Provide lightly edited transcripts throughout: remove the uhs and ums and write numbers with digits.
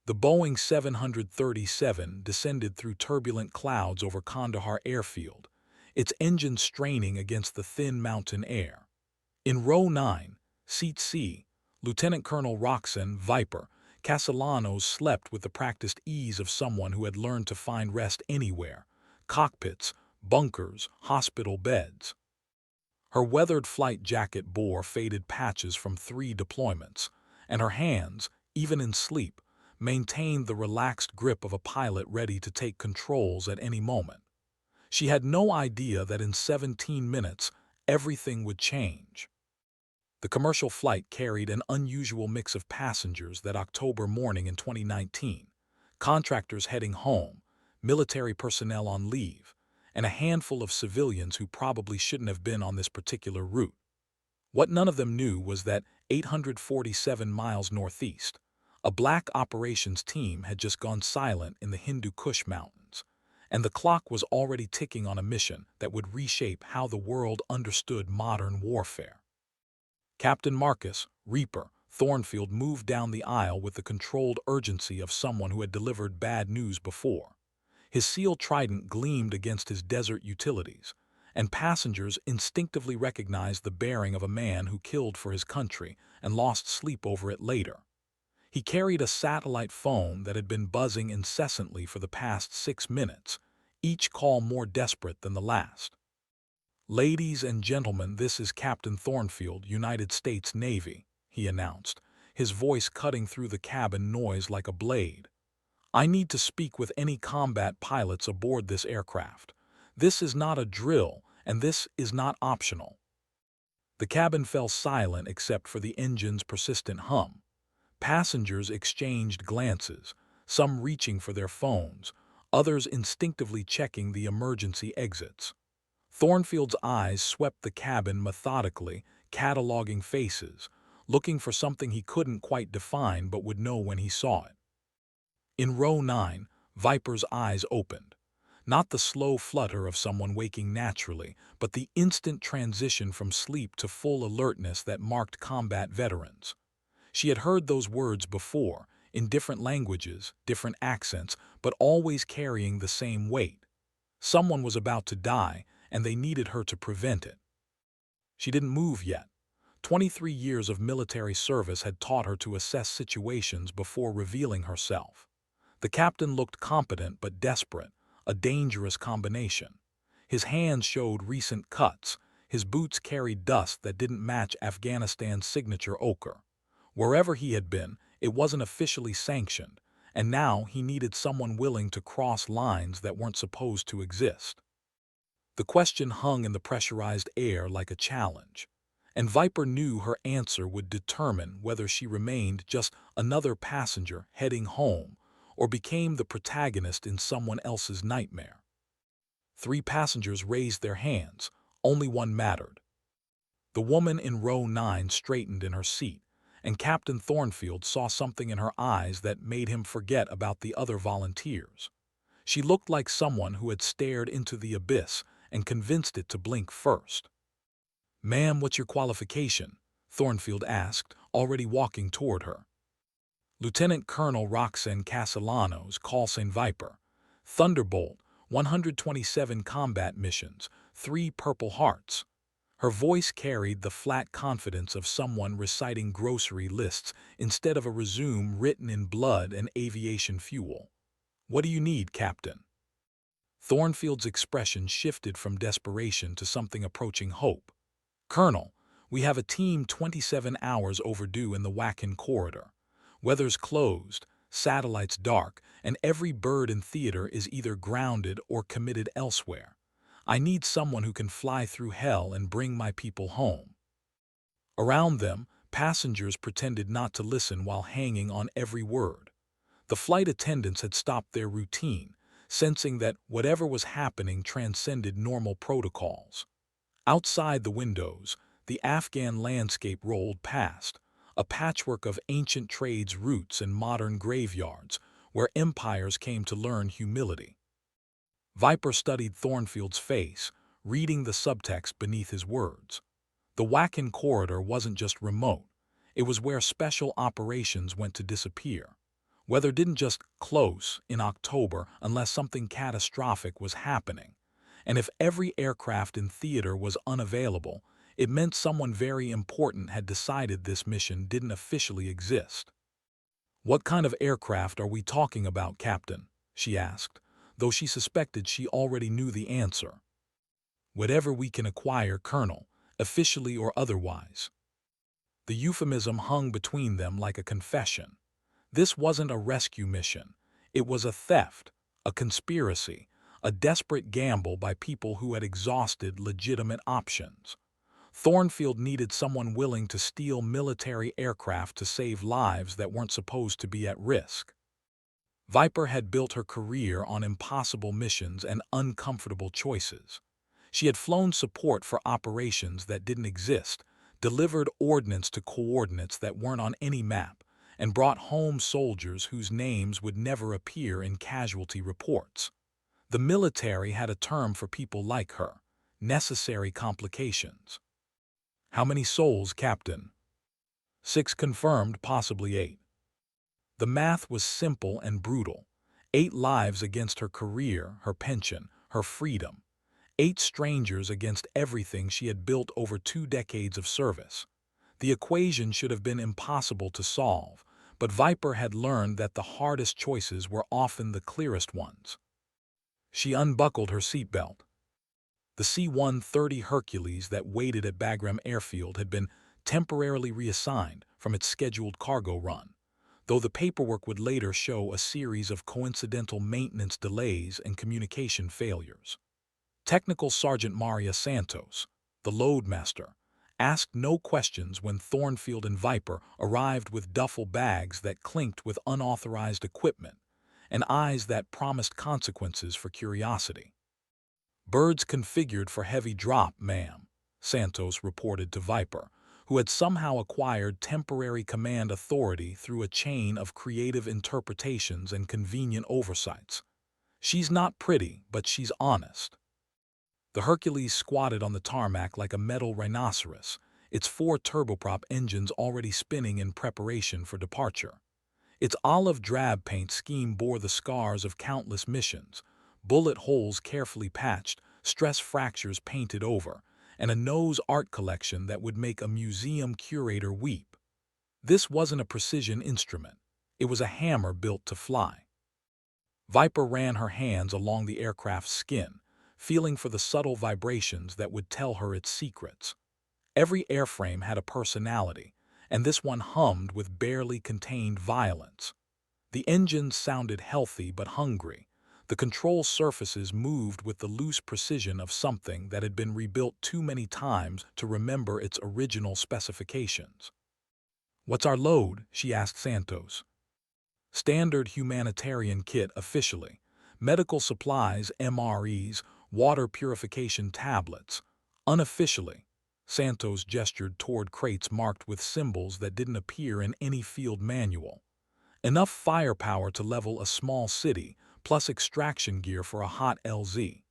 The Boeing 737 descended through turbulent clouds over Kandahar airfield, its engine straining against the thin mountain air. In Row 9, Seat C, Lieutenant Colonel Roxanne Viper Castellanos slept with the practiced ease of someone who had learned to find rest anywhere: cockpits, bunkers, hospital beds. Her weathered flight jacket bore faded patches from 3 deployments, and her hands, even in sleep, maintained the relaxed grip of a pilot ready to take controls at any moment. She had no idea that in 17 minutes, everything would change. The commercial flight carried an unusual mix of passengers that October morning in 2019: contractors heading home, military personnel on leave, and a handful of civilians who probably shouldn't have been on this particular route. What none of them knew was that 847 miles northeast, a black operations team had just gone silent in the Hindu Kush Mountains, and the clock was already ticking on a mission that would reshape how the world understood modern warfare. Captain Marcus Reaper Thornfield moved down the aisle with the controlled urgency of someone who had delivered bad news before. His seal trident gleamed against his desert utilities, and passengers instinctively recognized the bearing of a man who killed for his country and lost sleep over it later. He carried a satellite phone that had been buzzing incessantly for the past 6 minutes, each call more desperate than the last. "Ladies and gentlemen, this is Captain Thornfield, United States Navy," he announced, his voice cutting through the cabin noise like a blade. "I need to speak with any combat pilots aboard this aircraft. This is not a drill, and this is not optional." The cabin fell silent except for the engine's persistent hum. Passengers exchanged glances, some reaching for their phones, others instinctively checking the emergency exits. Thornfield's eyes swept the cabin methodically, cataloging faces, looking for something he couldn't quite define but would know when he saw it. In Row 9, Viper's eyes opened. Not the slow flutter of someone waking naturally, but the instant transition from sleep to full alertness that marked combat veterans. She had heard those words before, in different languages, different accents, but always carrying the same weight. Someone was about to die, and they needed her to prevent it. She didn't move yet. 23 years of military service had taught her to assess situations before revealing herself. The captain looked competent but desperate, a dangerous combination. His hands showed recent cuts, his boots carried dust that didn't match Afghanistan's signature ochre. Wherever he had been, it wasn't officially sanctioned, and now he needed someone willing to cross lines that weren't supposed to exist. The question hung in the pressurized air like a challenge, and Viper knew her answer would determine whether she remained just another passenger heading home or became the protagonist in someone else's nightmare. 3 passengers raised their hands, only one mattered. The woman in Row 9 straightened in her seat, and Captain Thornfield saw something in her eyes that made him forget about the other volunteers. She looked like someone who had stared into the abyss and convinced it to blink first. "Ma'am, what's your qualification?" Thornfield asked, already walking toward her. "Lieutenant Colonel Roxanne Castellanos, Call Sign Viper. Thunderbolt, 127 combat missions, 3 Purple Hearts." Her voice carried the flat confidence of someone reciting grocery lists instead of a resume written in blood and aviation fuel. "What do you need, Captain?" Thornfield's expression shifted from desperation to something approaching hope. "Colonel, we have a team 27 hours overdue in the Wacken corridor. Weather's closed, satellites dark, and every bird in theater is either grounded or committed elsewhere. I need someone who can fly through hell and bring my people home." Around them, passengers pretended not to listen while hanging on every word. The flight attendants had stopped their routine, sensing that whatever was happening transcended normal protocols. Outside the windows, the Afghan landscape rolled past, a patchwork of ancient trades routes and modern graveyards, where empires came to learn humility. Viper studied Thornfield's face, reading the subtext beneath his words. The Wacken corridor wasn't just remote, it was where special operations went to disappear, Weather didn't just close in October unless something catastrophic was happening. And if every aircraft in theater was unavailable, it meant someone very important had decided this mission didn't officially exist. "What kind of aircraft are we talking about, Captain?" she asked, though she suspected she already knew the answer. "Whatever we can acquire, Colonel, officially or otherwise." The euphemism hung between them like a confession. This wasn't a rescue mission. It was a theft, a conspiracy, a desperate gamble by people who had exhausted legitimate options. Thornfield needed someone willing to steal military aircraft to save lives that weren't supposed to be at risk. Viper had built her career on impossible missions and uncomfortable choices. She had flown support for operations that didn't exist, delivered ordnance to coordinates that weren't on any map, and brought home soldiers whose names would never appear in casualty reports. The military had a term for people like her: necessary complications. "How many souls, Captain?" "6 confirmed, possibly 8. The math was simple and brutal. 8 lives against her career, her pension, her freedom. 8 strangers against everything she had built over 2 decades of service. The equation should have been impossible to solve, but Viper had learned that the hardest choices were often the clearest ones. She unbuckled her seatbelt. The C-130 Hercules that waited at Bagram Airfield had been temporarily reassigned from its scheduled cargo run, though the paperwork would later show a series of coincidental maintenance delays and communication failures. Technical Sergeant Maria Santos, the loadmaster, asked no questions when Thornfield and Viper arrived with duffel bags that clinked with unauthorized equipment and eyes that promised consequences for curiosity. "Birds configured for heavy drop, ma'am," Santos reported to Viper, who had somehow acquired temporary command authority through a chain of creative interpretations and convenient oversights. "She's not pretty, but she's honest." The Hercules squatted on the tarmac like a metal rhinoceros, its 4 turboprop engines already spinning in preparation for departure. Its olive drab paint scheme bore the scars of countless missions: bullet holes carefully patched, stress fractures painted over, and a nose art collection that would make a museum curator weep. This wasn't a precision instrument. It was a hammer built to fly. Viper ran her hands along the aircraft's skin, feeling for the subtle vibrations that would tell her its secrets. Every airframe had a personality, and this one hummed with barely contained violence. The engines sounded healthy but hungry. The control surfaces moved with the loose precision of something that had been rebuilt too many times to remember its original specifications. "What's our load?" she asked Santos. "Standard humanitarian kit officially. Medical supplies, MREs, water purification tablets. Unofficially." Santos gestured toward crates marked with symbols that didn't appear in any field manual. "Enough firepower to level a small city, plus extraction gear for a hot LZ."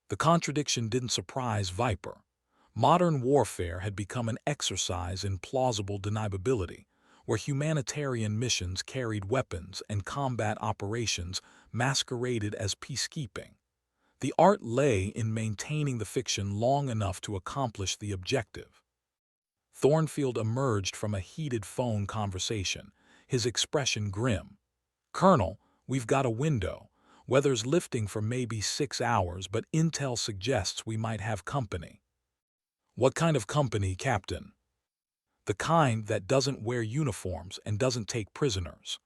The contradiction didn't surprise Viper. Modern warfare had become an exercise in plausible deniability, where humanitarian missions carried weapons and combat operations masqueraded as peacekeeping. The art lay in maintaining the fiction long enough to accomplish the objective. Thornfield emerged from a heated phone conversation, his expression grim. "Colonel, we've got a window. Weather's lifting for maybe 6 hours, but intel suggests we might have company." "What kind of company, Captain?" "The kind that doesn't wear uniforms and doesn't take prisoners."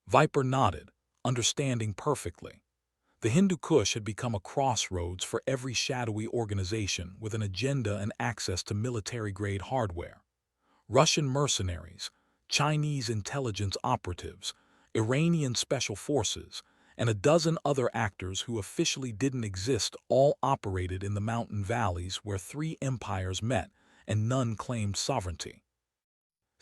Viper nodded, understanding perfectly. The Hindu Kush had become a crossroads for every shadowy organization with an agenda and access to military-grade hardware. Russian mercenaries, Chinese intelligence operatives, Iranian special forces, and a dozen other actors who officially didn't exist all operated in the mountain valleys where 3 empires met and none claimed sovereignty.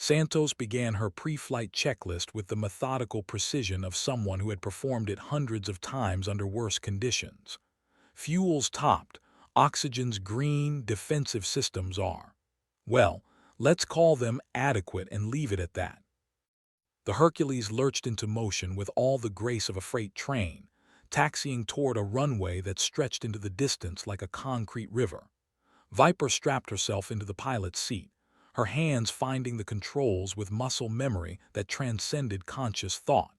Santos began her pre-flight checklist with the methodical precision of someone who had performed it hundreds of times under worse conditions. Fuel's topped, oxygen's green, defensive systems are, well, let's call them adequate and leave it at that. The Hercules lurched into motion with all the grace of a freight train, taxiing toward a runway that stretched into the distance like a concrete river. Viper strapped herself into the pilot's seat, her hands finding the controls with muscle memory that transcended conscious thought.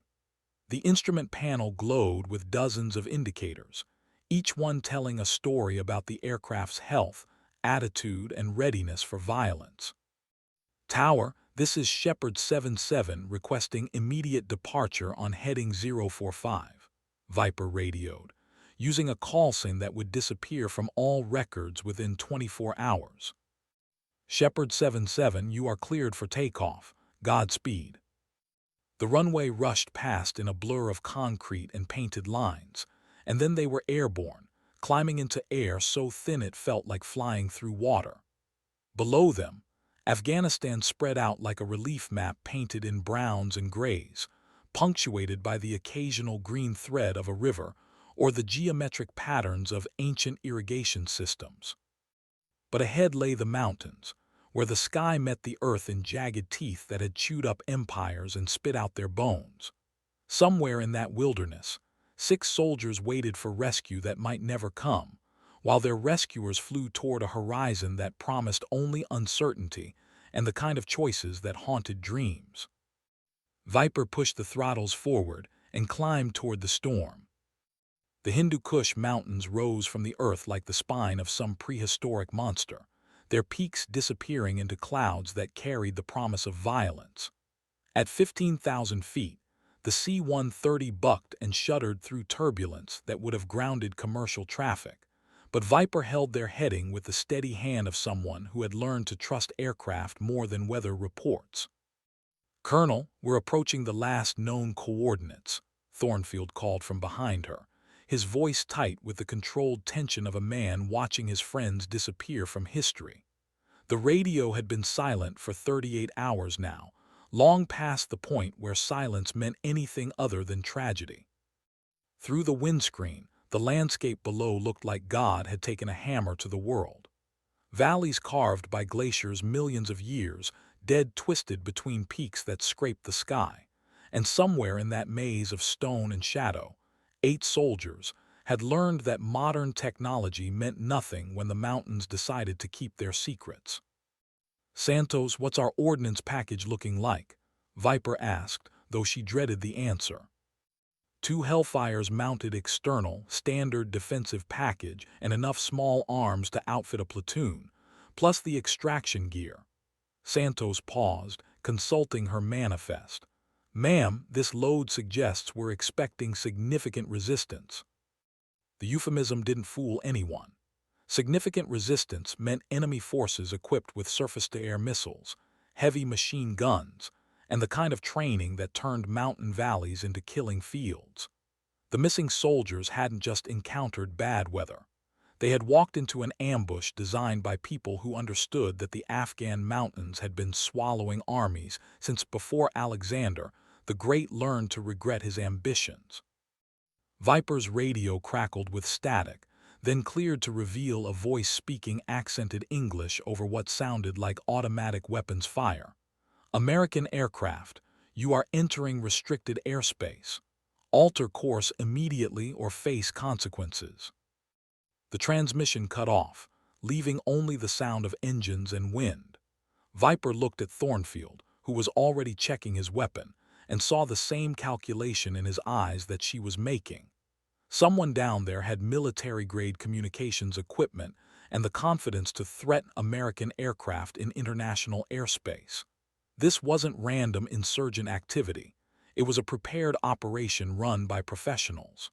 The instrument panel glowed with dozens of indicators, each one telling a story about the aircraft's health, attitude, and readiness for violence. Tower, this is Shepard 77 requesting immediate departure on heading 045, Viper radioed, using a call sign that would disappear from all records within 24 hours. Shepard 77, you are cleared for takeoff. Godspeed. The runway rushed past in a blur of concrete and painted lines, and then they were airborne, climbing into air so thin it felt like flying through water. Below them, Afghanistan spread out like a relief map painted in browns and grays, punctuated by the occasional green thread of a river or the geometric patterns of ancient irrigation systems. But ahead lay the mountains, where the sky met the earth in jagged teeth that had chewed up empires and spit out their bones. Somewhere in that wilderness, 6 soldiers waited for rescue that might never come, while their rescuers flew toward a horizon that promised only uncertainty and the kind of choices that haunted dreams. Viper pushed the throttles forward and climbed toward the storm. The Hindu Kush mountains rose from the earth like the spine of some prehistoric monster, their peaks disappearing into clouds that carried the promise of violence. At 15,000 feet, the C-130 bucked and shuddered through turbulence that would have grounded commercial traffic, but Viper held their heading with the steady hand of someone who had learned to trust aircraft more than weather reports. "Colonel, we're approaching the last known coordinates," Thornfield called from behind her, his voice tight with the controlled tension of a man watching his friends disappear from history. The radio had been silent for 38 hours now, long past the point where silence meant anything other than tragedy. Through the windscreen, the landscape below looked like God had taken a hammer to the world. Valleys carved by glaciers millions of years, dead twisted between peaks that scraped the sky, and somewhere in that maze of stone and shadow, 8 soldiers had learned that modern technology meant nothing when the mountains decided to keep their secrets. "Santos, what's our ordnance package looking like?" Viper asked, though she dreaded the answer. 2 Hellfires mounted external, standard defensive package and enough small arms to outfit a platoon, plus the extraction gear. Santos paused, consulting her manifest. "Ma'am, this load suggests we're expecting significant resistance." The euphemism didn't fool anyone. Significant resistance meant enemy forces equipped with surface-to-air missiles, heavy machine guns, and the kind of training that turned mountain valleys into killing fields. The missing soldiers hadn't just encountered bad weather. They had walked into an ambush designed by people who understood that the Afghan mountains had been swallowing armies since before Alexander the Great learned to regret his ambitions. Viper's radio crackled with static, then cleared to reveal a voice speaking accented English over what sounded like automatic weapons fire. "American aircraft, you are entering restricted airspace. Alter course immediately or face consequences." The transmission cut off, leaving only the sound of engines and wind. Viper looked at Thornfield, who was already checking his weapon, and saw the same calculation in his eyes that she was making. Someone down there had military-grade communications equipment and the confidence to threaten American aircraft in international airspace. This wasn't random insurgent activity. It was a prepared operation run by professionals.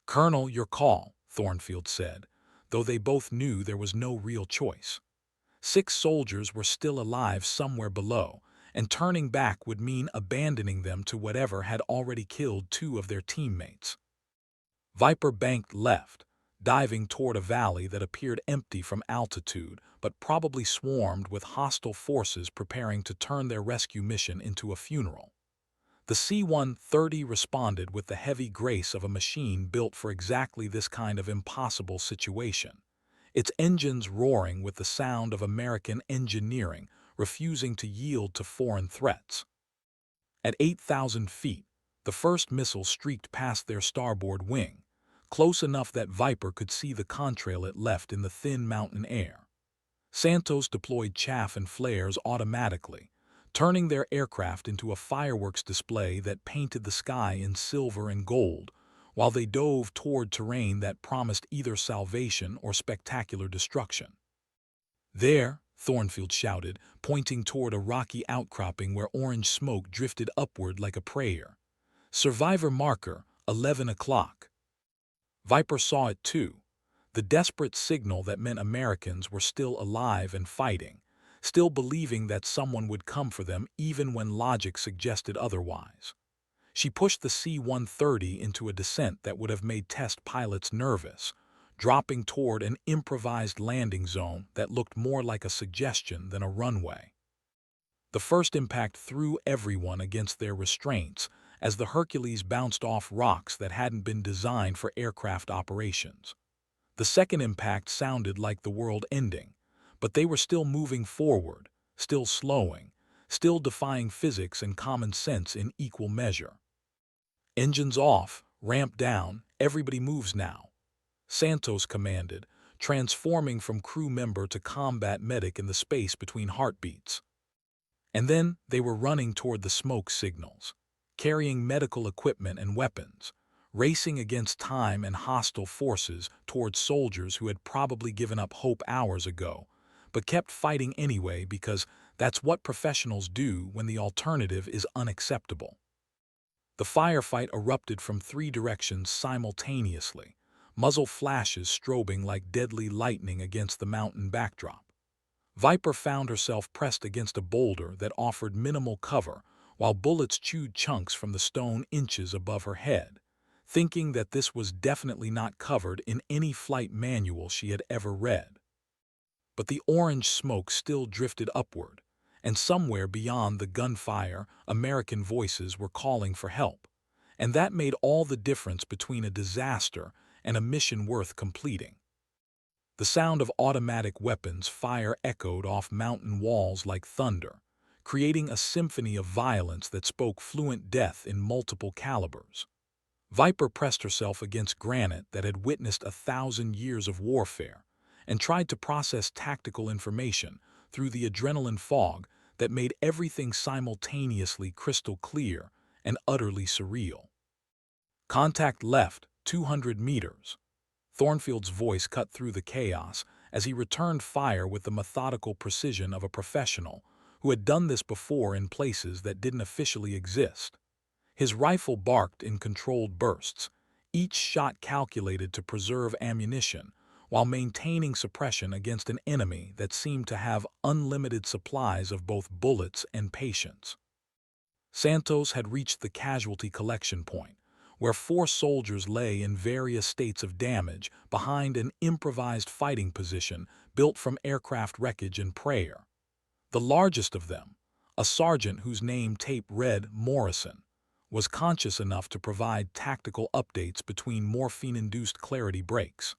"Colonel, your call," Thornfield said, though they both knew there was no real choice. 6 soldiers were still alive somewhere below, and turning back would mean abandoning them to whatever had already killed 2 of their teammates. Viper banked left, diving toward a valley that appeared empty from altitude but probably swarmed with hostile forces preparing to turn their rescue mission into a funeral. The C-130 responded with the heavy grace of a machine built for exactly this kind of impossible situation, its engines roaring with the sound of American engineering refusing to yield to foreign threats. At 8,000 feet, the first missile streaked past their starboard wing, close enough that Viper could see the contrail it left in the thin mountain air. Santos deployed chaff and flares automatically, turning their aircraft into a fireworks display that painted the sky in silver and gold, while they dove toward terrain that promised either salvation or spectacular destruction. "There," Thornfield shouted, pointing toward a rocky outcropping where orange smoke drifted upward like a prayer. "Survivor marker, 11 o'clock." Viper saw it too, the desperate signal that meant Americans were still alive and fighting, still believing that someone would come for them even when logic suggested otherwise. She pushed the C-130 into a descent that would have made test pilots nervous, dropping toward an improvised landing zone that looked more like a suggestion than a runway. The first impact threw everyone against their restraints as the Hercules bounced off rocks that hadn't been designed for aircraft operations. The second impact sounded like the world ending, but they were still moving forward, still slowing, still defying physics and common sense in equal measure. "Engines off, ramp down, everybody moves now," Santos commanded, transforming from crew member to combat medic in the space between heartbeats. And then they were running toward the smoke signals, carrying medical equipment and weapons, racing against time and hostile forces toward soldiers who had probably given up hope hours ago, but kept fighting anyway because that's what professionals do when the alternative is unacceptable. The firefight erupted from 3 directions simultaneously, muzzle flashes strobing like deadly lightning against the mountain backdrop. Viper found herself pressed against a boulder that offered minimal cover while bullets chewed chunks from the stone inches above her head, thinking that this was definitely not covered in any flight manual she had ever read. But the orange smoke still drifted upward, and somewhere beyond the gunfire, American voices were calling for help, and that made all the difference between a disaster and a mission worth completing. The sound of automatic weapons fire echoed off mountain walls like thunder, creating a symphony of violence that spoke fluent death in multiple calibers. Viper pressed herself against granite that had witnessed 1,000 years of warfare and tried to process tactical information through the adrenaline fog that made everything simultaneously crystal clear and utterly surreal. "Contact left, 200 meters." Thornfield's voice cut through the chaos as he returned fire with the methodical precision of a professional who had done this before in places that didn't officially exist. His rifle barked in controlled bursts, each shot calculated to preserve ammunition while maintaining suppression against an enemy that seemed to have unlimited supplies of both bullets and patience. Santos had reached the casualty collection point, where 4 soldiers lay in various states of damage behind an improvised fighting position built from aircraft wreckage and prayer. The largest of them, a sergeant whose name tape read Morrison, was conscious enough to provide tactical updates between morphine-induced clarity breaks.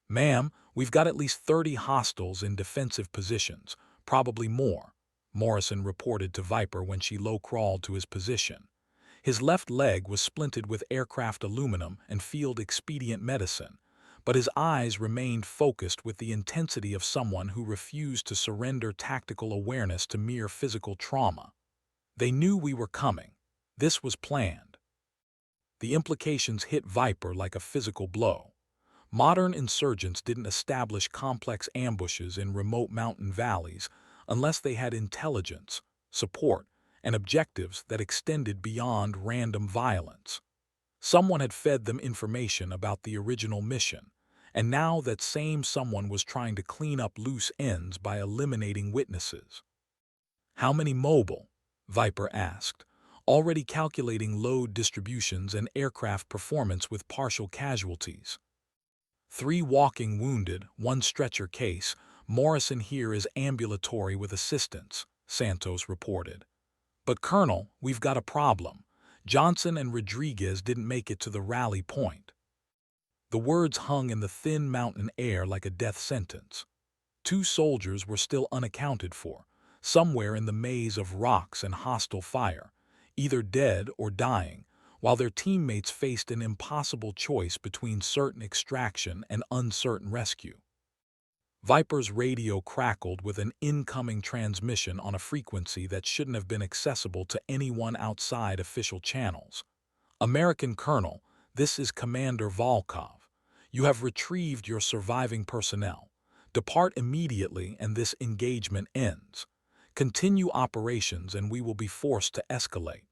"Ma'am, we've got at least 30 hostiles in defensive positions, probably more," Morrison reported to Viper when she low-crawled to his position. His left leg was splinted with aircraft aluminum and field expedient medicine, but his eyes remained focused with the intensity of someone who refused to surrender tactical awareness to mere physical trauma. "They knew we were coming. This was planned." The implications hit Viper like a physical blow. Modern insurgents didn't establish complex ambushes in remote mountain valleys unless they had intelligence, support, and objectives that extended beyond random violence. Someone had fed them information about the original mission, and now that same someone was trying to clean up loose ends by eliminating witnesses. "How many mobile?" Viper asked, already calculating load distributions and aircraft performance with partial casualties. 3 walking wounded, 1 stretcher case. Morrison here is ambulatory with assistance," Santos reported. "But Colonel, we've got a problem. Johnson and Rodriguez didn't make it to the rally point." The words hung in the thin mountain air like a death sentence. 2 soldiers were still unaccounted for, somewhere in the maze of rocks and hostile fire, either dead or dying, while their teammates faced an impossible choice between certain extraction and uncertain rescue. Viper's radio crackled with an incoming transmission on a frequency that shouldn't have been accessible to anyone outside official channels. American Colonel, this is Commander Volkov. You have retrieved your surviving personnel. Depart immediately and this engagement ends. Continue operations and we will be forced to escalate.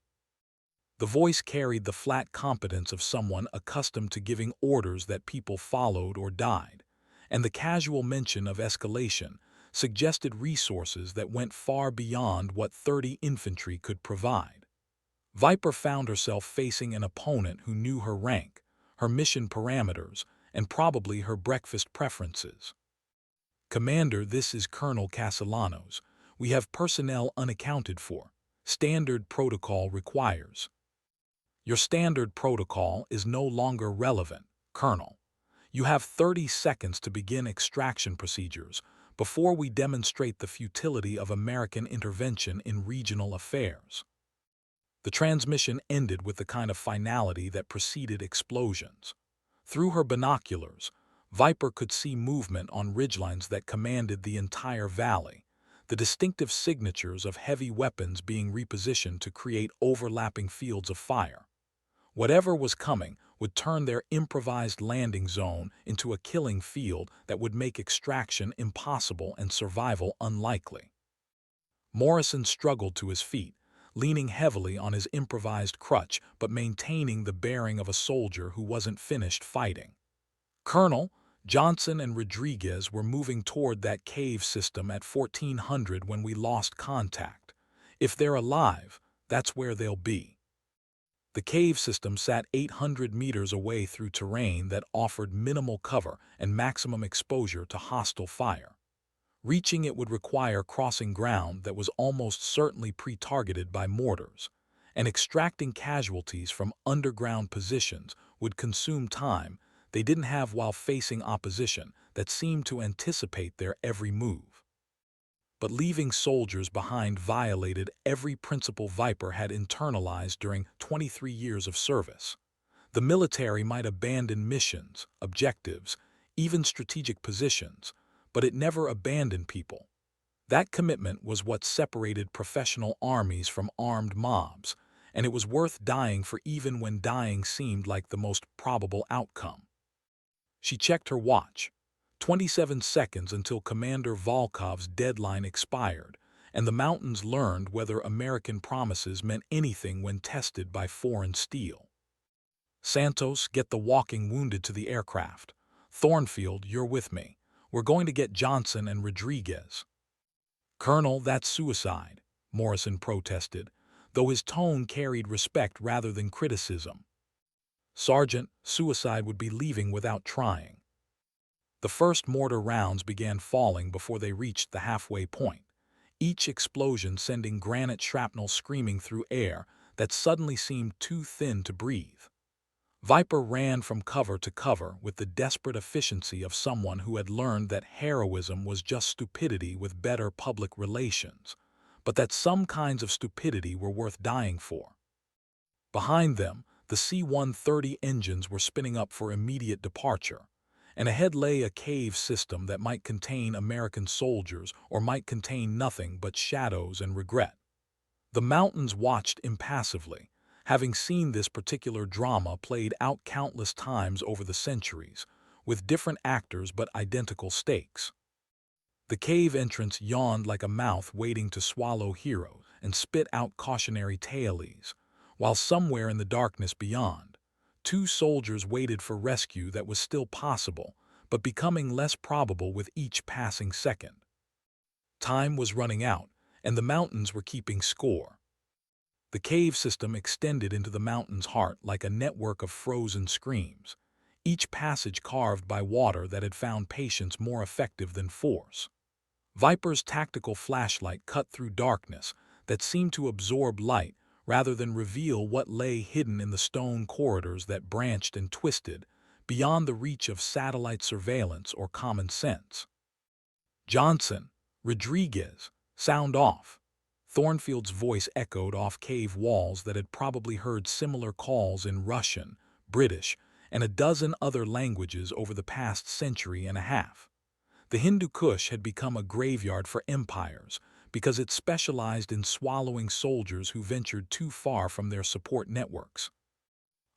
The voice carried the flat competence of someone accustomed to giving orders that people followed or died, and the casual mention of escalation suggested resources that went far beyond what 30 infantry could provide. Viper found herself facing an opponent who knew her rank, her mission parameters, and probably her breakfast preferences. Commander, this is Colonel Castellanos. We have personnel unaccounted for. Standard protocol requires. Your standard protocol is no longer relevant, Colonel. You have 30 seconds to begin extraction procedures before we demonstrate the futility of American intervention in regional affairs. The transmission ended with the kind of finality that preceded explosions. Through her binoculars, Viper could see movement on ridgelines that commanded the entire valley, the distinctive signatures of heavy weapons being repositioned to create overlapping fields of fire. Whatever was coming would turn their improvised landing zone into a killing field that would make extraction impossible and survival unlikely. Morrison struggled to his feet, leaning heavily on his improvised crutch but maintaining the bearing of a soldier who wasn't finished fighting. Colonel, Johnson and Rodriguez were moving toward that cave system at 1400 when we lost contact. If they're alive, that's where they'll be. The cave system sat 800 meters away through terrain that offered minimal cover and maximum exposure to hostile fire. Reaching it would require crossing ground that was almost certainly pre-targeted by mortars, and extracting casualties from underground positions would consume time they didn't have while facing opposition that seemed to anticipate their every move. But leaving soldiers behind violated every principle Viper had internalized during 23 years of service. The military might abandon missions, objectives, even strategic positions, but it never abandoned people. That commitment was what separated professional armies from armed mobs, and it was worth dying for even when dying seemed like the most probable outcome. She checked her watch. 27 seconds until Commander Volkov's deadline expired, and the mountains learned whether American promises meant anything when tested by foreign steel. Santos, get the walking wounded to the aircraft. Thornfield, you're with me. We're going to get Johnson and Rodriguez. Colonel, that's suicide, Morrison protested, though his tone carried respect rather than criticism. Sergeant, suicide would be leaving without trying. The first mortar rounds began falling before they reached the halfway point, each explosion sending granite shrapnel screaming through air that suddenly seemed too thin to breathe. Viper ran from cover to cover with the desperate efficiency of someone who had learned that heroism was just stupidity with better public relations, but that some kinds of stupidity were worth dying for. Behind them, the C-130 engines were spinning up for immediate departure, and ahead lay a cave system that might contain American soldiers or might contain nothing but shadows and regret. The mountains watched impassively, having seen this particular drama played out countless times over the centuries, with different actors but identical stakes. The cave entrance yawned like a mouth waiting to swallow heroes and spit out cautionary tales, while somewhere in the darkness beyond, two soldiers waited for rescue that was still possible, but becoming less probable with each passing second. Time was running out, and the mountains were keeping score. The cave system extended into the mountain's heart like a network of frozen screams, each passage carved by water that had found patience more effective than force. Viper's tactical flashlight cut through darkness that seemed to absorb light rather than reveal what lay hidden in the stone corridors that branched and twisted beyond the reach of satellite surveillance or common sense. Johnson, Rodriguez, sound off. Thornfield's voice echoed off cave walls that had probably heard similar calls in Russian, British, and a dozen other languages over the past century and a half. The Hindu Kush had become a graveyard for empires because it specialized in swallowing soldiers who ventured too far from their support networks.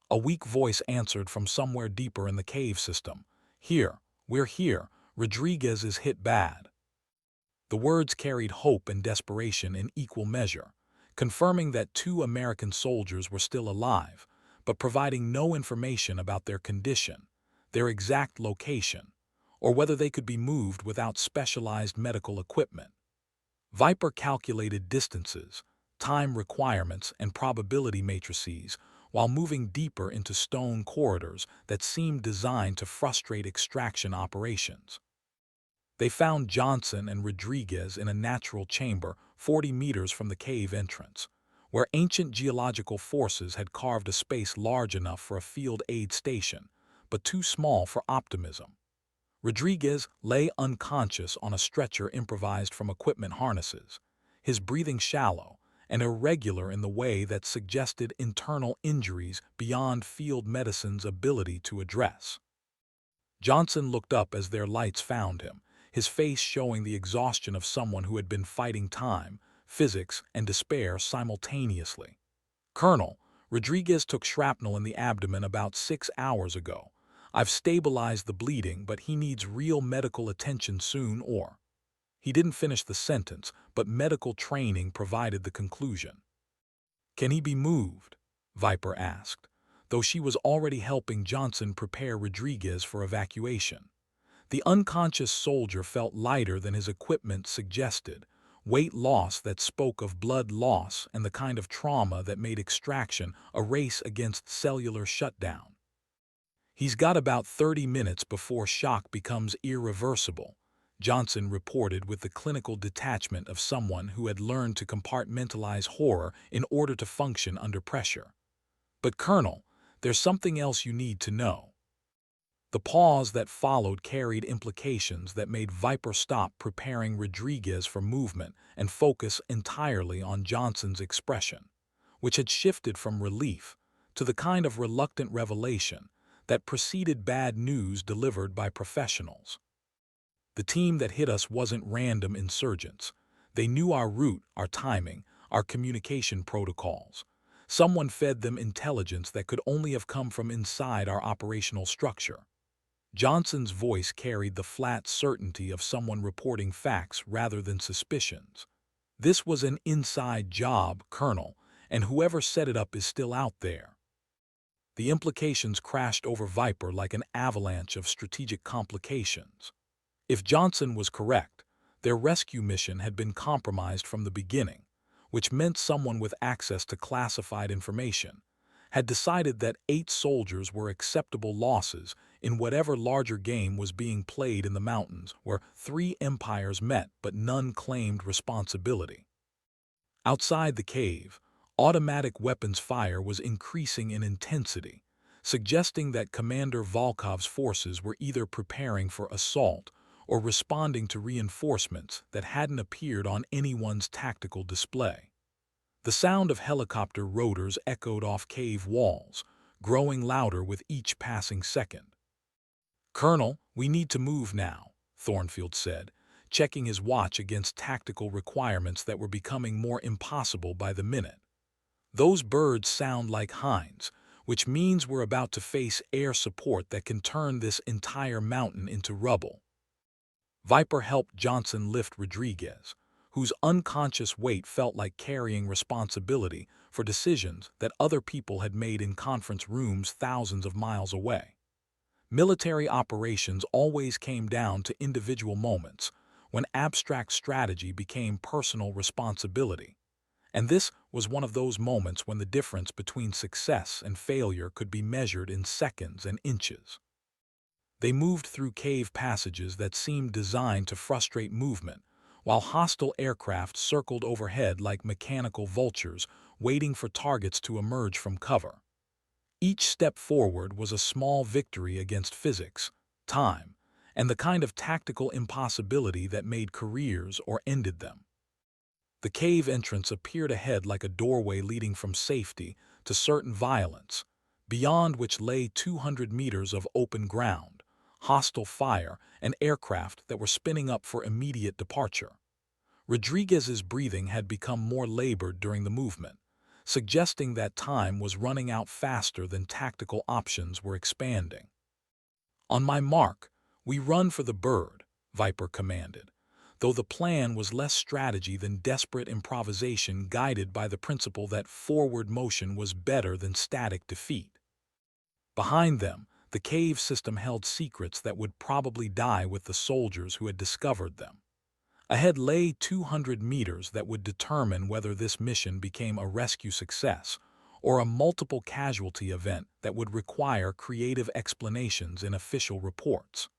A weak voice answered from somewhere deeper in the cave system. "Here, we're here. Rodriguez is hit bad." The words carried hope and desperation in equal measure, confirming that 2 American soldiers were still alive, but providing no information about their condition, their exact location, or whether they could be moved without specialized medical equipment. Viper calculated distances, time requirements, and probability matrices while moving deeper into stone corridors that seemed designed to frustrate extraction operations. They found Johnson and Rodriguez in a natural chamber 40 meters from the cave entrance, where ancient geological forces had carved a space large enough for a field aid station, but too small for optimism. Rodriguez lay unconscious on a stretcher improvised from equipment harnesses, his breathing shallow and irregular in the way that suggested internal injuries beyond field medicine's ability to address. Johnson looked up as their lights found him, his face showing the exhaustion of someone who had been fighting time, physics, and despair simultaneously. "Colonel, Rodriguez took shrapnel in the abdomen about 6 hours ago. I've stabilized the bleeding, but he needs real medical attention soon or—" He didn't finish the sentence, but medical training provided the conclusion. "Can he be moved?" Viper asked, though she was already helping Johnson prepare Rodriguez for evacuation. The unconscious soldier felt lighter than his equipment suggested, weight loss that spoke of blood loss and the kind of trauma that made extraction a race against cellular shutdown. "He's got about 30 minutes before shock becomes irreversible," Johnson reported with the clinical detachment of someone who had learned to compartmentalize horror in order to function under pressure. "But Colonel, there's something else you need to know." The pause that followed carried implications that made Viper stop preparing Rodriguez for movement and focus entirely on Johnson's expression, which had shifted from relief to the kind of reluctant revelation that preceded bad news delivered by professionals. "The team that hit us wasn't random insurgents. They knew our route, our timing, our communication protocols. Someone fed them intelligence that could only have come from inside our operational structure." Johnson's voice carried the flat certainty of someone reporting facts rather than suspicions. "This was an inside job, Colonel, and whoever set it up is still out there." The implications crashed over Viper like an avalanche of strategic complications. If Johnson was correct, their rescue mission had been compromised from the beginning, which meant someone with access to classified information had decided that 8 soldiers were acceptable losses in whatever larger game was being played in the mountains, where 3 empires met but none claimed responsibility. Outside the cave, automatic weapons fire was increasing in intensity, suggesting that Commander Volkov's forces were either preparing for assault or responding to reinforcements that hadn't appeared on anyone's tactical display. The sound of helicopter rotors echoed off cave walls, growing louder with each passing second. "Colonel, we need to move now," Thornfield said, checking his watch against tactical requirements that were becoming more impossible by the minute. "Those birds sound like hinds, which means we're about to face air support that can turn this entire mountain into rubble." Viper helped Johnson lift Rodriguez, whose unconscious weight felt like carrying responsibility for decisions that other people had made in conference rooms thousands of miles away. Military operations always came down to individual moments when abstract strategy became personal responsibility. And this was one of those moments when the difference between success and failure could be measured in seconds and inches. They moved through cave passages that seemed designed to frustrate movement, while hostile aircraft circled overhead like mechanical vultures, waiting for targets to emerge from cover. Each step forward was a small victory against physics, time, and the kind of tactical impossibility that made careers or ended them. The cave entrance appeared ahead like a doorway leading from safety to certain violence, beyond which lay 200 meters of open ground, hostile fire, and aircraft that were spinning up for immediate departure. Rodriguez's breathing had become more labored during the movement, suggesting that time was running out faster than tactical options were expanding. "On my mark, we run for the bird," Viper commanded, though the plan was less strategy than desperate improvisation guided by the principle that forward motion was better than static defeat. Behind them, the cave system held secrets that would probably die with the soldiers who had discovered them. Ahead lay 200 meters that would determine whether this mission became a rescue success or a multiple casualty event that would require creative explanations in official reports.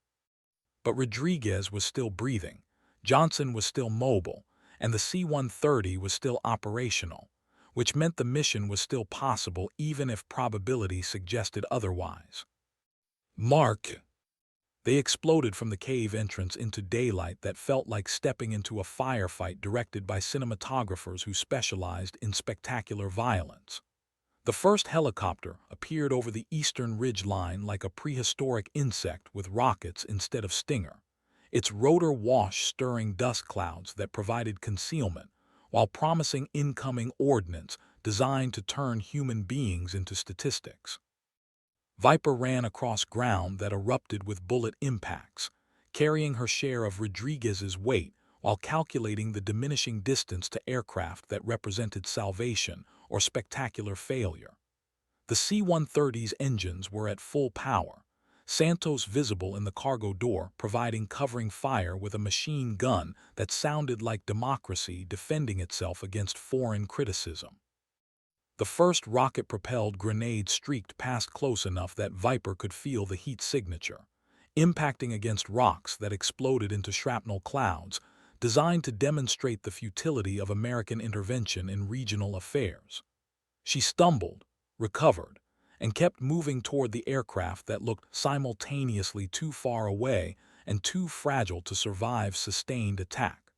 But Rodriguez was still breathing, Johnson was still mobile, and the C-130 was still operational, which meant the mission was still possible even if probability suggested otherwise. "Mark!" They exploded from the cave entrance into daylight that felt like stepping into a firefight directed by cinematographers who specialized in spectacular violence. The first helicopter appeared over the eastern ridge line like a prehistoric insect with rockets instead of stinger, its rotor wash stirring dust clouds that provided concealment, while promising incoming ordnance designed to turn human beings into statistics. Viper ran across ground that erupted with bullet impacts, carrying her share of Rodriguez's weight while calculating the diminishing distance to aircraft that represented salvation or spectacular failure. The C-130's engines were at full power, Santos visible in the cargo door providing covering fire with a machine gun that sounded like democracy defending itself against foreign criticism. The first rocket-propelled grenade streaked past close enough that Viper could feel the heat signature, impacting against rocks that exploded into shrapnel clouds, designed to demonstrate the futility of American intervention in regional affairs. She stumbled, recovered, and kept moving toward the aircraft that looked simultaneously too far away and too fragile to survive sustained attack.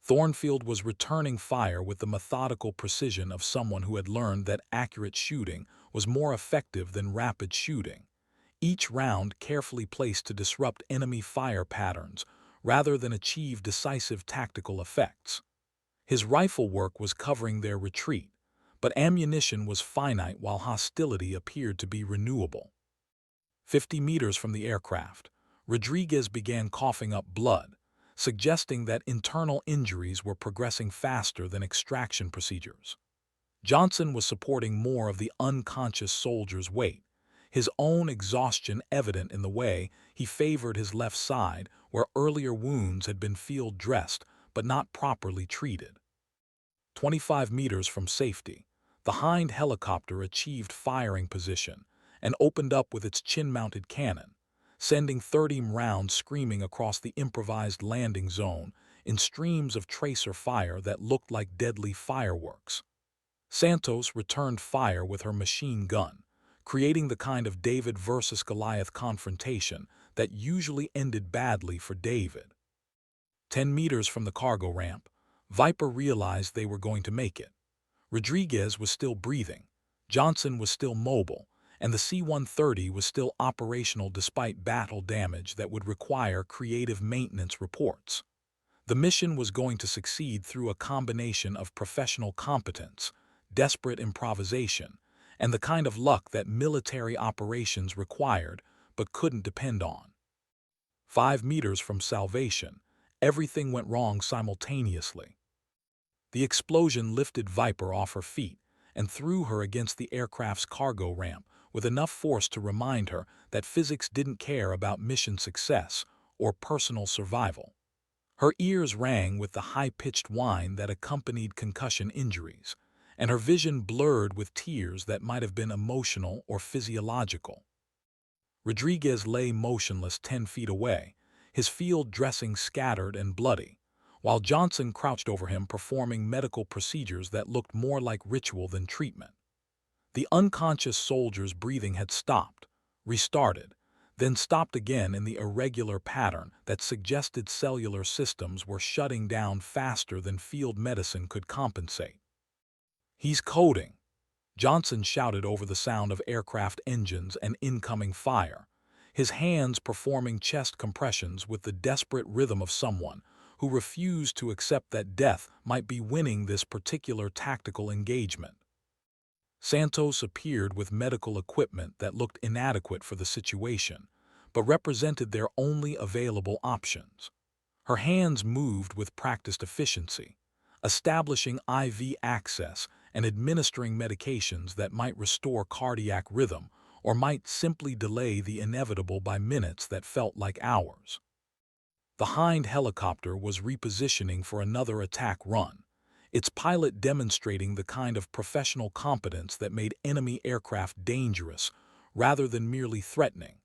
Thornfield was returning fire with the methodical precision of someone who had learned that accurate shooting was more effective than rapid shooting, each round carefully placed to disrupt enemy fire patterns rather than achieve decisive tactical effects. His rifle work was covering their retreat, but ammunition was finite while hostility appeared to be renewable. 50 meters from the aircraft, Rodriguez began coughing up blood, suggesting that internal injuries were progressing faster than extraction procedures. Johnson was supporting more of the unconscious soldier's weight, his own exhaustion evident in the way he favored his left side where earlier wounds had been field-dressed but not properly treated. 25 meters from safety, the Hind helicopter achieved firing position and opened up with its chin-mounted cannon, sending 30 rounds screaming across the improvised landing zone in streams of tracer fire that looked like deadly fireworks. Santos returned fire with her machine gun, creating the kind of David versus Goliath confrontation that usually ended badly for David. 10 meters from the cargo ramp, Viper realized they were going to make it. Rodriguez was still breathing, Johnson was still mobile, and the C-130 was still operational despite battle damage that would require creative maintenance reports. The mission was going to succeed through a combination of professional competence, desperate improvisation, and the kind of luck that military operations required but couldn't depend on. 5 meters from salvation, everything went wrong simultaneously. The explosion lifted Viper off her feet and threw her against the aircraft's cargo ramp with enough force to remind her that physics didn't care about mission success or personal survival. Her ears rang with the high-pitched whine that accompanied concussion injuries, and her vision blurred with tears that might have been emotional or physiological. Rodriguez lay motionless 10 feet away, his field dressing scattered and bloody, while Johnson crouched over him performing medical procedures that looked more like ritual than treatment. The unconscious soldier's breathing had stopped, restarted, then stopped again in the irregular pattern that suggested cellular systems were shutting down faster than field medicine could compensate. "He's coding," Johnson shouted over the sound of aircraft engines and incoming fire, his hands performing chest compressions with the desperate rhythm of someone who refused to accept that death might be winning this particular tactical engagement. Santos appeared with medical equipment that looked inadequate for the situation, but represented their only available options. Her hands moved with practiced efficiency, establishing IV access and administering medications that might restore cardiac rhythm or might simply delay the inevitable by minutes that felt like hours. The Hind helicopter was repositioning for another attack run, its pilot demonstrating the kind of professional competence that made enemy aircraft dangerous rather than merely threatening.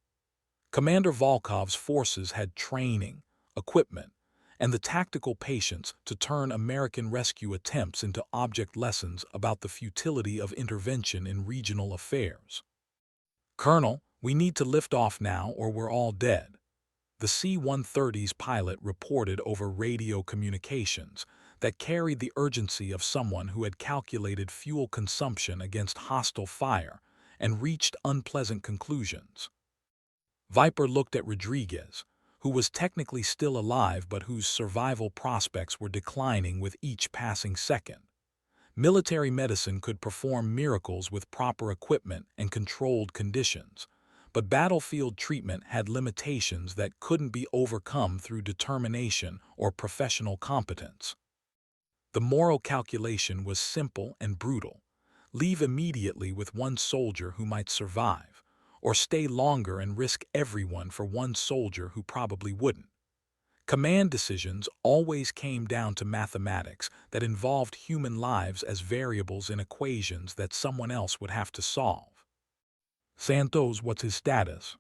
Commander Volkov's forces had training, equipment, and the tactical patience to turn American rescue attempts into object lessons about the futility of intervention in regional affairs. "Colonel, we need to lift off now or we're all dead," the C-130's pilot reported over radio communications that carried the urgency of someone who had calculated fuel consumption against hostile fire and reached unpleasant conclusions. Viper looked at Rodriguez, who was technically still alive but whose survival prospects were declining with each passing second. Military medicine could perform miracles with proper equipment and controlled conditions, but battlefield treatment had limitations that couldn't be overcome through determination or professional competence. The moral calculation was simple and brutal. Leave immediately with one soldier who might survive, or stay longer and risk everyone for one soldier who probably wouldn't. Command decisions always came down to mathematics that involved human lives as variables in equations that someone else would have to solve. "Santos, what's his status?"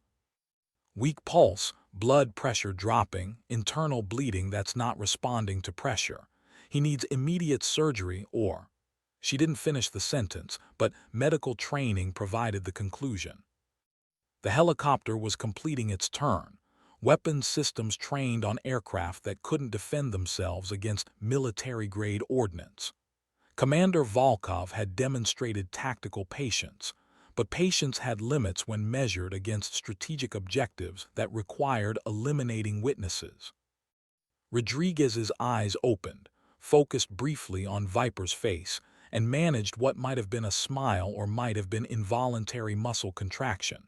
"Weak pulse, blood pressure dropping, internal bleeding that's not responding to pressure. He needs immediate surgery or—" She didn't finish the sentence, but medical training provided the conclusion. The helicopter was completing its turn, weapons systems trained on aircraft that couldn't defend themselves against military-grade ordnance. Commander Volkov had demonstrated tactical patience, but patience had limits when measured against strategic objectives that required eliminating witnesses. Rodriguez's eyes opened, focused briefly on Viper's face, and managed what might have been a smile or might have been involuntary muscle contraction.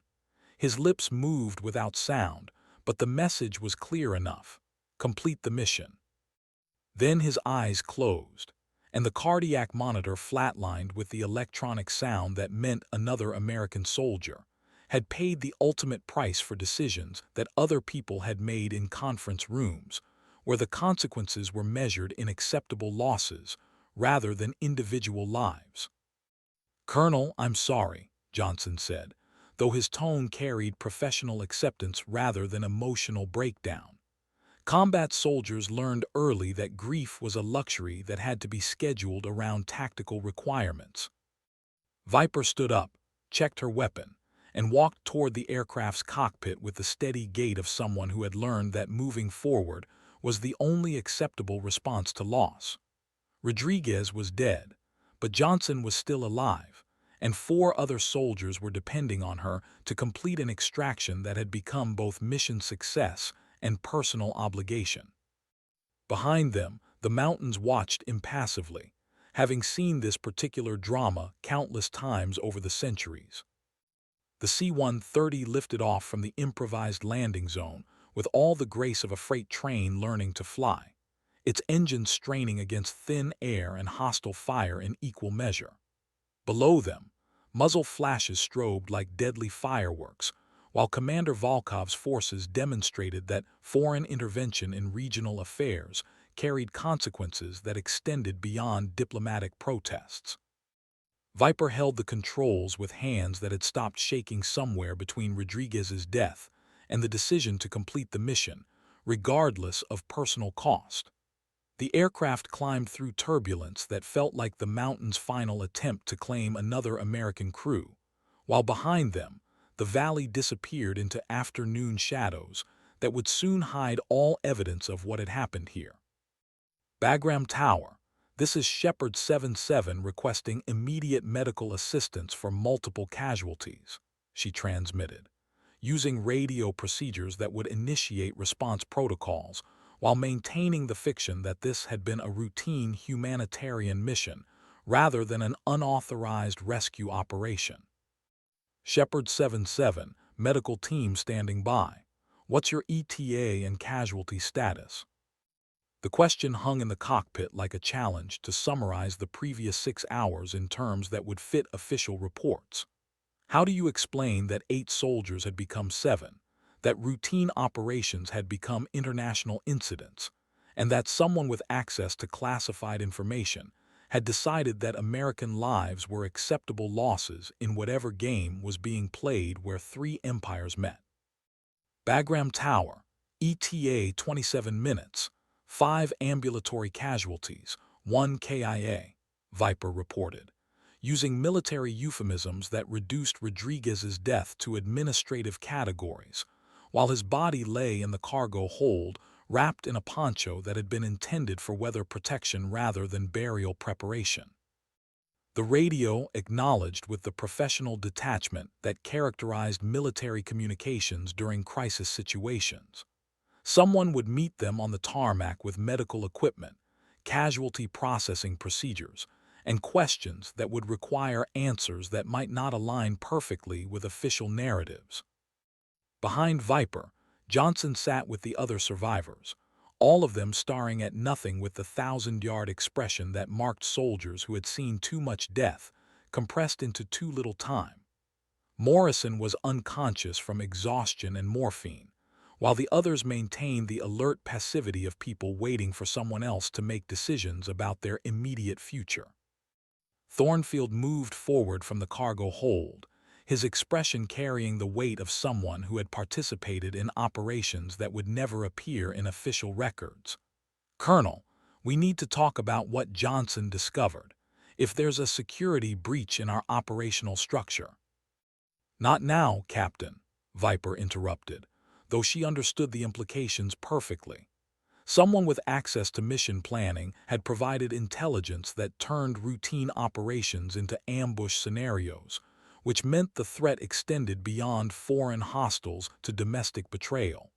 His lips moved without sound, but the message was clear enough: complete the mission. Then his eyes closed, and the cardiac monitor flatlined with the electronic sound that meant another American soldier had paid the ultimate price for decisions that other people had made in conference rooms, where the consequences were measured in acceptable losses rather than individual lives. "Colonel, I'm sorry," Johnson said, though his tone carried professional acceptance rather than emotional breakdown. Combat soldiers learned early that grief was a luxury that had to be scheduled around tactical requirements. Viper stood up, checked her weapon, and walked toward the aircraft's cockpit with the steady gait of someone who had learned that moving forward was the only acceptable response to loss. Rodriguez was dead, but Johnson was still alive, and 4 other soldiers were depending on her to complete an extraction that had become both mission success and personal obligation. Behind them, the mountains watched impassively, having seen this particular drama countless times over the centuries. The C-130 lifted off from the improvised landing zone with all the grace of a freight train learning to fly, its engines straining against thin air and hostile fire in equal measure. Below them, muzzle flashes strobed like deadly fireworks, while Commander Volkov's forces demonstrated that foreign intervention in regional affairs carried consequences that extended beyond diplomatic protests. Viper held the controls with hands that had stopped shaking somewhere between Rodriguez's death and the decision to complete the mission, regardless of personal cost. The aircraft climbed through turbulence that felt like the mountain's final attempt to claim another American crew, while behind them, the valley disappeared into afternoon shadows that would soon hide all evidence of what had happened here. Bagram Tower. This is Shepherd 77 requesting immediate medical assistance for multiple casualties, she transmitted, using radio procedures that would initiate response protocols while maintaining the fiction that this had been a routine humanitarian mission rather than an unauthorized rescue operation. Shepherd 77, medical team standing by. What's your ETA and casualty status? The question hung in the cockpit like a challenge to summarize the previous 6 hours in terms that would fit official reports. How do you explain that 8 soldiers had become 7, that routine operations had become international incidents, and that someone with access to classified information had decided that American lives were acceptable losses in whatever game was being played where 3 empires met? Bagram Tower, ETA 27 minutes, 5 ambulatory casualties, 1 KIA, Viper reported, using military euphemisms that reduced Rodriguez's death to administrative categories, while his body lay in the cargo hold wrapped in a poncho that had been intended for weather protection rather than burial preparation. The radio acknowledged with the professional detachment that characterized military communications during crisis situations. Someone would meet them on the tarmac with medical equipment, casualty processing procedures, and questions that would require answers that might not align perfectly with official narratives. Behind Viper, Johnson sat with the other survivors, all of them staring at nothing with the 1,000-yard expression that marked soldiers who had seen too much death compressed into too little time. Morrison was unconscious from exhaustion and morphine, while the others maintained the alert passivity of people waiting for someone else to make decisions about their immediate future. Thornfield moved forward from the cargo hold, his expression carrying the weight of someone who had participated in operations that would never appear in official records. "Colonel, we need to talk about what Johnson discovered, if there's a security breach in our operational structure." "Not now, Captain," Viper interrupted, though she understood the implications perfectly. Someone with access to mission planning had provided intelligence that turned routine operations into ambush scenarios, which meant the threat extended beyond foreign hostiles to domestic betrayal.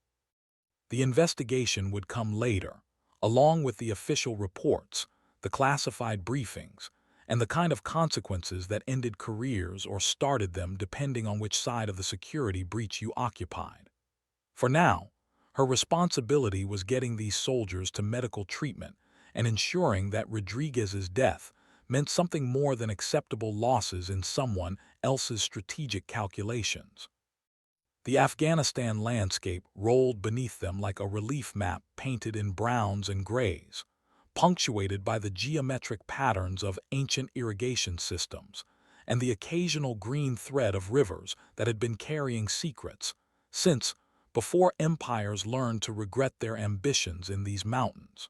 The investigation would come later, along with the official reports, the classified briefings, and the kind of consequences that ended careers or started them depending on which side of the security breach you occupied. For now, her responsibility was getting these soldiers to medical treatment and ensuring that Rodriguez's death meant something more than acceptable losses in someone else's strategic calculations. The Afghanistan landscape rolled beneath them like a relief map painted in browns and grays, punctuated by the geometric patterns of ancient irrigation systems and the occasional green thread of rivers that had been carrying secrets, since before empires learned to regret their ambitions in these mountains.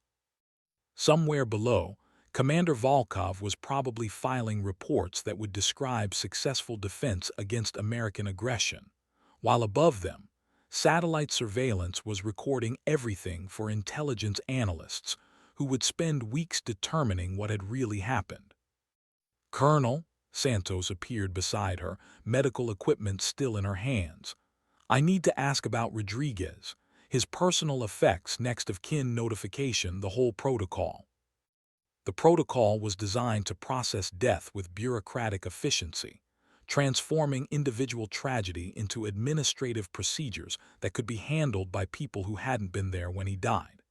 Somewhere below, Commander Volkov was probably filing reports that would describe successful defense against American aggression, while above them, satellite surveillance was recording everything for intelligence analysts who would spend weeks determining what had really happened. "Colonel," Santos appeared beside her, medical equipment still in her hands, "I need to ask about Rodriguez, his personal effects, next of kin notification, the whole protocol." The protocol was designed to process death with bureaucratic efficiency, transforming individual tragedy into administrative procedures that could be handled by people who hadn't been there when he died.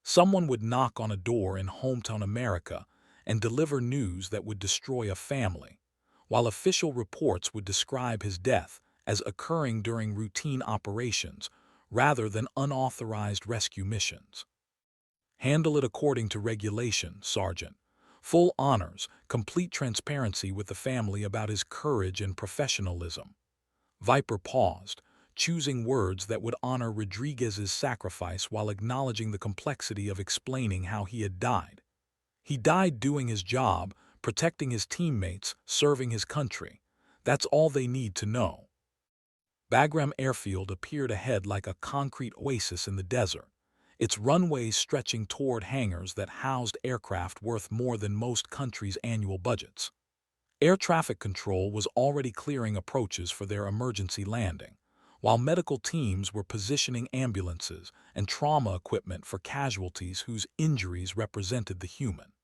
Someone would knock on a door in hometown America and deliver news that would destroy a family, while official reports would describe his death as occurring during routine operations rather than unauthorized rescue missions. "Handle it according to regulation, Sergeant. Full honors, complete transparency with the family about his courage and professionalism." Viper paused, choosing words that would honor Rodriguez's sacrifice while acknowledging the complexity of explaining how he had died. He died doing his job, protecting his teammates, serving his country. That's all they need to know. Bagram Airfield appeared ahead like a concrete oasis in the desert, its runways stretching toward hangars that housed aircraft worth more than most countries' annual budgets. Air traffic control was already clearing approaches for their emergency landing, while medical teams were positioning ambulances and trauma equipment for casualties whose injuries represented the human.